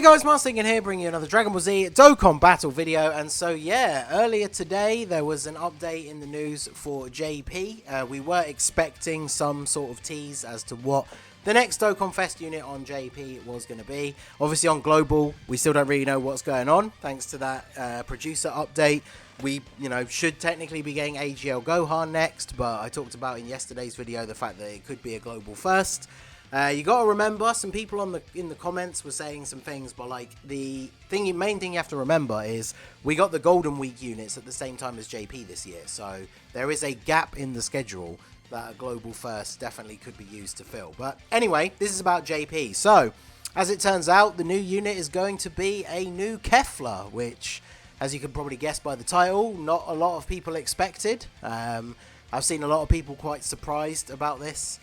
Hey guys, Marstingan here, bringing you another Dragon Ball Z Dokkan battle video. And so yeah, earlier today there was an update in the news for JP. We were expecting some sort of tease as to what the next Dokkan Fest unit on JP was going to be. Obviously on Global, we still don't really know what's going on, thanks to that producer update. We, should technically be getting AGL Gohan next, but I talked about in yesterday's video the fact that it could be a Global first. You got to remember, some people in the comments were saying some things, but like the main thing you have to remember is we got the Golden Week units at the same time as JP this year, so there is a gap in the schedule that a Global first definitely could be used to fill. But anyway, this is about JP. So as it turns out, the new unit is going to be a new Kefla, which, as you can probably guess by the title, not a lot of people expected. I've seen a lot of people quite surprised about this.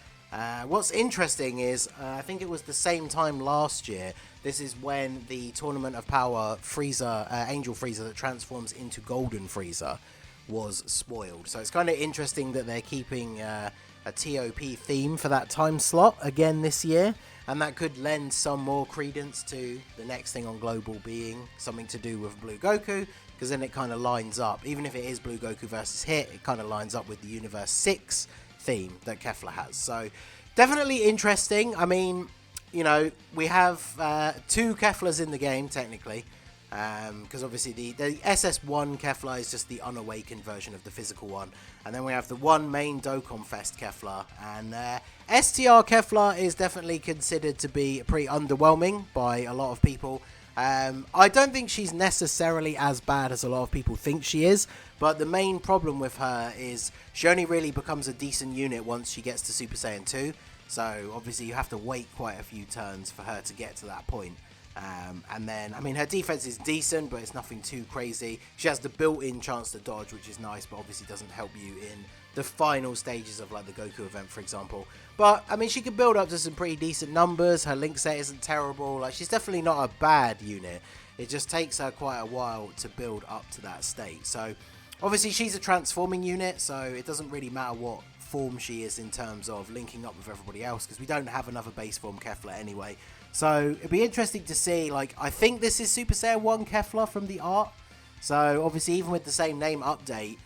What's interesting is, I think it was the same time last year, this is when the Tournament of Power Frieza, Angel Frieza that transforms into Golden Frieza was spoiled. So it's kind of interesting that they're keeping a TOP theme for that time slot again this year, and that could lend some more credence to the next thing on Global being something to do with Blue Goku, because then it kind of lines up. Even if it is Blue Goku versus Hit, it kind of lines up with the Universe 6 theme that Kefla has. So definitely interesting. I mean, we have two Keflas in the game technically, because obviously the SS1 Kefla is just the unawakened version of the physical one, and then we have the one main Dokkan Fest Kefla, and STR Kefla is definitely considered to be pretty underwhelming by a lot of people. I don't think she's necessarily as bad as a lot of people think she is, but the main problem with her is she only really becomes a decent unit once she gets to Super Saiyan 2, so obviously you have to wait quite a few turns for her to get to that point. And then, I mean, her defense is decent, but it's nothing too crazy. She has the built-in chance to dodge, which is nice, but obviously doesn't help you in the final stages of like the Goku event, for example. But I mean, she can build up to some pretty decent numbers. Her link set isn't terrible. Like, she's definitely not a bad unit. It just takes her quite a while to build up to that state. So obviously she's a transforming unit, so it doesn't really matter what form she is in terms of linking up with everybody else, because we don't have another base form Kefla anyway. So it'd be interesting to see. Like, I think this is Super Saiyan 1 Kefla from the art. So obviously, even with the same name update,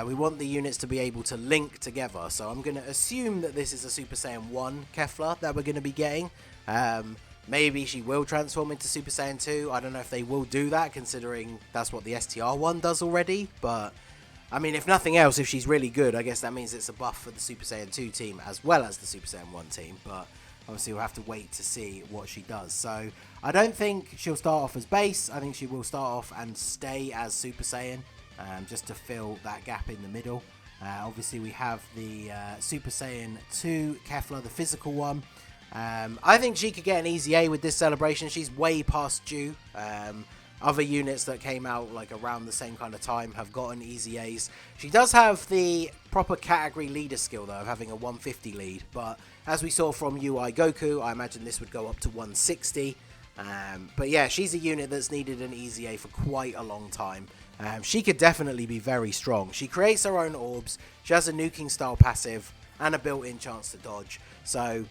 we want the units to be able to link together. So I'm going to assume that this is a Super Saiyan 1 Kefla that we're going to be getting. Maybe she will transform into Super Saiyan 2. I don't know if they will do that, considering that's what the STR one does already. But I mean, if nothing else, if she's really good, I guess that means it's a buff for the Super Saiyan 2 team as well as the Super Saiyan 1 team. But obviously we'll have to wait to see what she does. So I don't think she'll start off as base. I think she will start off and stay as Super Saiyan, just to fill that gap in the middle. Obviously we have the Super Saiyan 2 Kefla, the physical one. I think she could get an easy A with this celebration. She's way past due. Other units that came out like around the same kind of time have gotten easy A's. She does have the proper category leader skill though, of having a 150 lead, but as we saw from UI Goku, I imagine this would go up to 160. But yeah, she's a unit that's needed an easy A for quite a long time. She could definitely be very strong. She creates her own orbs, she has a nuking style passive, and a built-in chance to dodge. So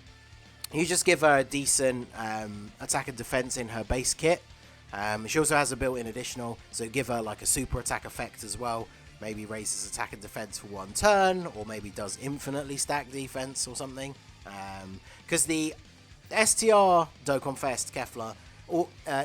you just give her a decent attack and defense in her base kit. She also has a built-in additional, so give her like a super attack effect as well. Maybe raises attack and defense for one turn, or maybe does infinitely stack defense or something. Because the STR Dokkan Fest Kefla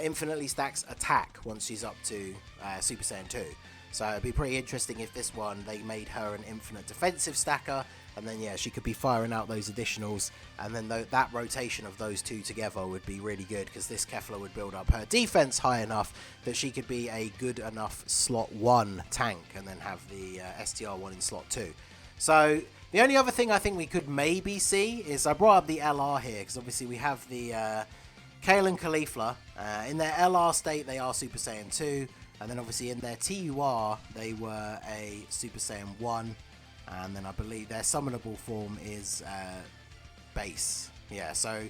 infinitely stacks attack once she's up to Super Saiyan 2. So it'd be pretty interesting if this one, they made her an infinite defensive stacker, and then yeah, she could be firing out those additionals, and then that rotation of those two together would be really good, because this Kefla would build up her defense high enough that she could be a good enough slot 1 tank, and then have the STR one in slot 2. So the only other thing I think we could maybe see is, I brought up the LR here, because obviously we have the Kale and Kefla. In their LR state, they are Super Saiyan 2, and then obviously in their TUR, they were a Super Saiyan 1, and then I believe their summonable form is base. Yeah, so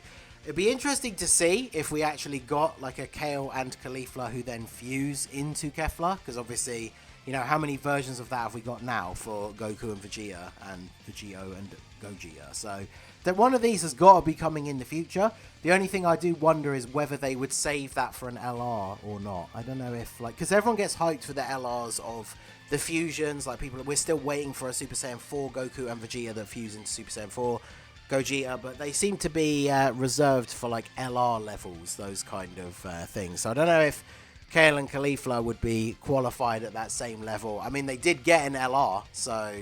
it'd be interesting to see if we actually got like a Kale and Kefla who then fuse into Kefla, because obviously, how many versions of that have we got now for Goku and Vegeta and Vegito and Gogeta? So that one of these has got to be coming in the future. The only thing I do wonder is whether they would save that for an LR or not. I don't know if, like, because everyone gets hyped for the LRs of the fusions. Like, we're still waiting for a Super Saiyan 4 Goku and Vegeta that fuse into Super Saiyan 4 Gogeta, but they seem to be reserved for, like, LR levels, those kind of things. So I don't know if Kale and Kefla would be qualified at that same level. I mean, they did get an LR, so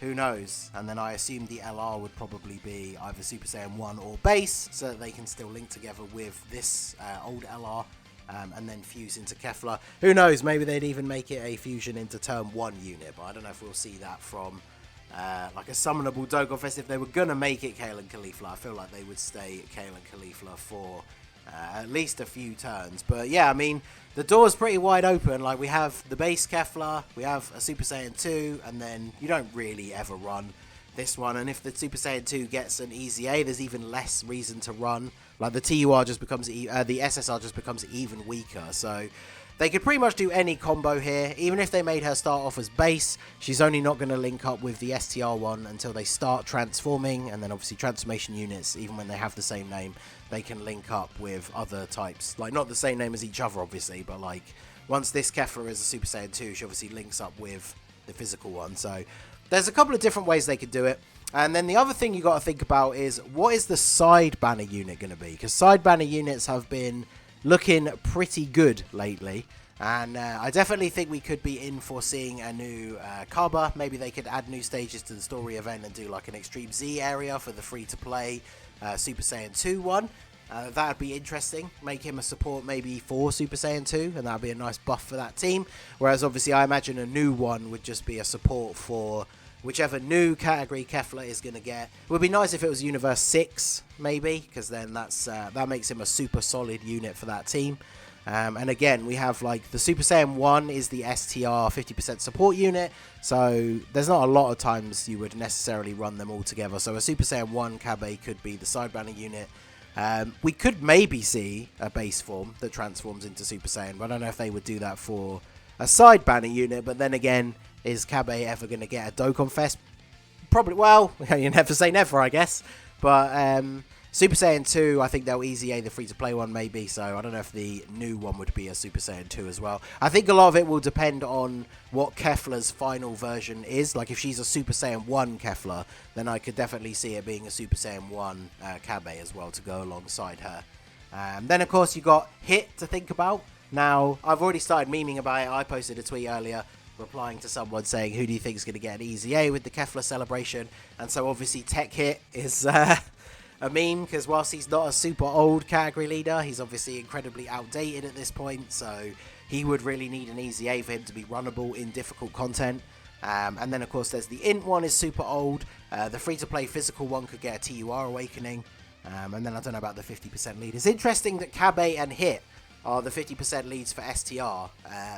who knows? And then I assume the LR would probably be either Super Saiyan 1 or base, so that they can still link together with this old LR and then fuse into Kefla. Who knows? Maybe they'd even make it a fusion into Turn 1 unit, but I don't know if we'll see that from like a summonable Dokkan Fest. If they were going to make it Kale and Kefla, I feel like they would stay Kale and Kefla for at least a few turns. But yeah, I mean, the door's pretty wide open. Like, we have the base Kefla, we have a Super Saiyan 2, and then you don't really ever run this one. And if the Super Saiyan 2 gets an EZA, there's even less reason to run. Like, the TUR just becomes, the SSR just becomes even weaker. So they could pretty much do any combo here. Even if they made her start off as base, she's only not going to link up with the STR one until they start transforming. And then obviously transformation units, even when they have the same name, they can link up with other types. Like, not the same name as each other, obviously, but like, once this Kefla is a Super Saiyan 2, she obviously links up with the physical one. So there's a couple of different ways they could do it. And then the other thing you got to think about is, what is the side banner unit going to be? Because side banner units have been looking pretty good lately. And I definitely think we could be in for seeing a new Kaba. Maybe they could add new stages to the story event and do like an Extreme Z area for the free-to-play Super Saiyan 2 one. That would be interesting. Make him a support maybe for Super Saiyan 2, and that would be a nice buff for that team. Whereas obviously I imagine a new one would just be a support for whichever new category Kefla is going to get. It would be nice if it was Universe 6, maybe, because then that makes him a super solid unit for that team. And again, we have like the Super Saiyan 1 is the STR 50% support unit, so there's not a lot of times you would necessarily run them all together. So a Super Saiyan 1 Kabe could be the side banner unit. We could maybe see a base form that transforms into Super Saiyan, but I don't know if they would do that for a side banner unit. But then again, is Kabe ever going to get a Dokkan Fest? Probably. Well, you never say never, I guess. But Super Saiyan 2, I think they'll EZA the free-to-play one maybe, so I don't know if the new one would be a Super Saiyan 2 as well. I think a lot of it will depend on what Kefla's final version is. Like, if she's a Super Saiyan 1 Kefla, then I could definitely see it being a Super Saiyan 1 Kabe as well to go alongside her. Then, of course, you got Hit to think about. Now, I've already started memeing about it. I posted a tweet earlier replying to someone saying, who do you think is going to get an EZA with the Kefla celebration? And so, obviously, Tech Hit is a meme, because whilst he's not a super old category leader, he's obviously incredibly outdated at this point, so he would really need an EZA for him to be runnable in difficult content. And then, of course, there's the Int one is super old. The free-to-play physical one could get a TUR Awakening. And then I don't know about the 50% lead. It's interesting that Kabe and Hit are the 50% leads for STR,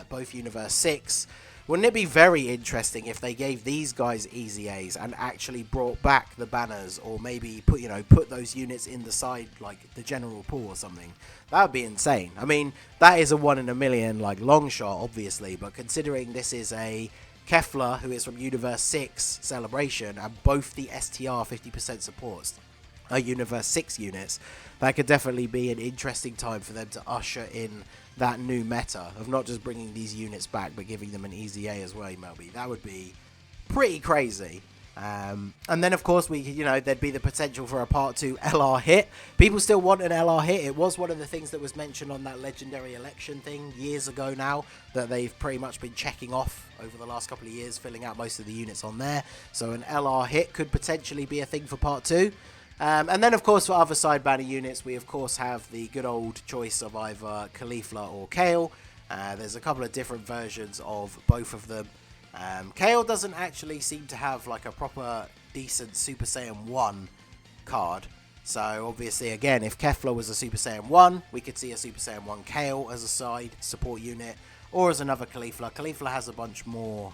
both Universe 6. Wouldn't it be very interesting if they gave these guys EZAs and actually brought back the banners, or maybe put those units in the side, like the general pool or something? That would be insane. I mean, that is a 1 in a million, like, long shot, obviously, but considering this is a Kefla who is from Universe 6 Celebration, and both the STR 50% supports are Universe 6 units, that could definitely be an interesting time for them to usher in that new meta of not just bringing these units back, but giving them an EZA as well, Melby. That would be pretty crazy. And then, of course, there'd be the potential for a Part 2 LR Hit. People still want an LR Hit. It was one of the things that was mentioned on that legendary election thing years ago now, that they've pretty much been checking off over the last couple of years, filling out most of the units on there. So an LR Hit could potentially be a thing for Part 2. And then, of course, for other side banner units, we, of course, have the good old choice of either Kefla or Kale. There's a couple of different versions of both of them. Kale doesn't actually seem to have, like, a proper decent Super Saiyan 1 card. So, obviously, again, if Kefla was a Super Saiyan 1, we could see a Super Saiyan 1 Kale as a side support unit, or as another Kefla. Kefla has a bunch more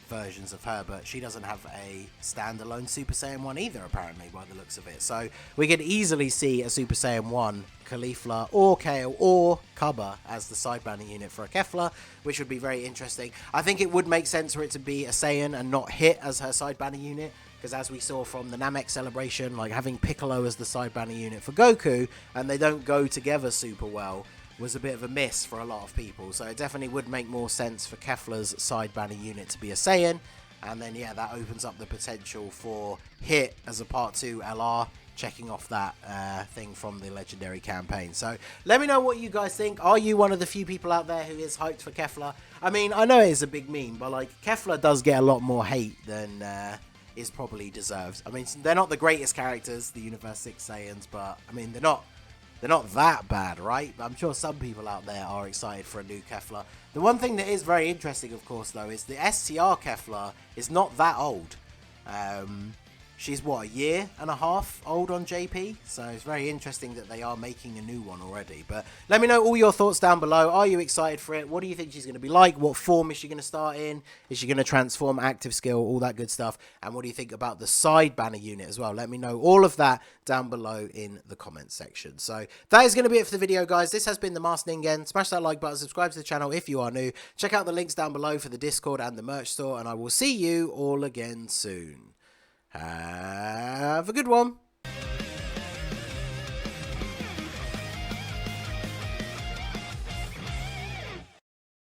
versions of her, but she doesn't have a standalone Super Saiyan 1 either, apparently, by the looks of it. So we could easily see a Super Saiyan 1 Kefla or Kale or Kaba as the side banner unit for a Kefla, which would be very interesting. I think it would make sense for it to be a Saiyan and not Hit as her side banner unit, because as we saw from the Namek celebration, like having Piccolo as the side banner unit for Goku, and they don't go together super well, was a bit of a miss for a lot of people. So it definitely would make more sense for Kefla's side banner unit to be a Saiyan, and then yeah, that opens up the potential for Hit as a part 2 LR, checking off that thing from the legendary campaign. So let me know what you guys think. Are you one of the few people out there who is hyped for Kefla? I mean, I know it's a big meme, but like Kefla does get a lot more hate than is probably deserved. I mean, they're not the greatest characters, the Universe 6 Saiyans, but I mean, they're not that bad, right? I'm sure some people out there are excited for a new Kefla. The one thing that is very interesting, of course, though, is the STR Kefla is not that old. She's, what, a year and a half old on JP? So it's very interesting that they are making a new one already. But let me know all your thoughts down below. Are you excited for it? What do you think she's going to be like? What form is she going to start in? Is she going to transform, active skill, all that good stuff? And what do you think about the side banner unit as well? Let me know all of that down below in the comments section. So that is going to be it for the video, guys. This has been the Masked Ningen. Smash that like button, subscribe to the channel if you are new. Check out the links down below for the Discord and the merch store. And I will see you all again soon. Have a good one.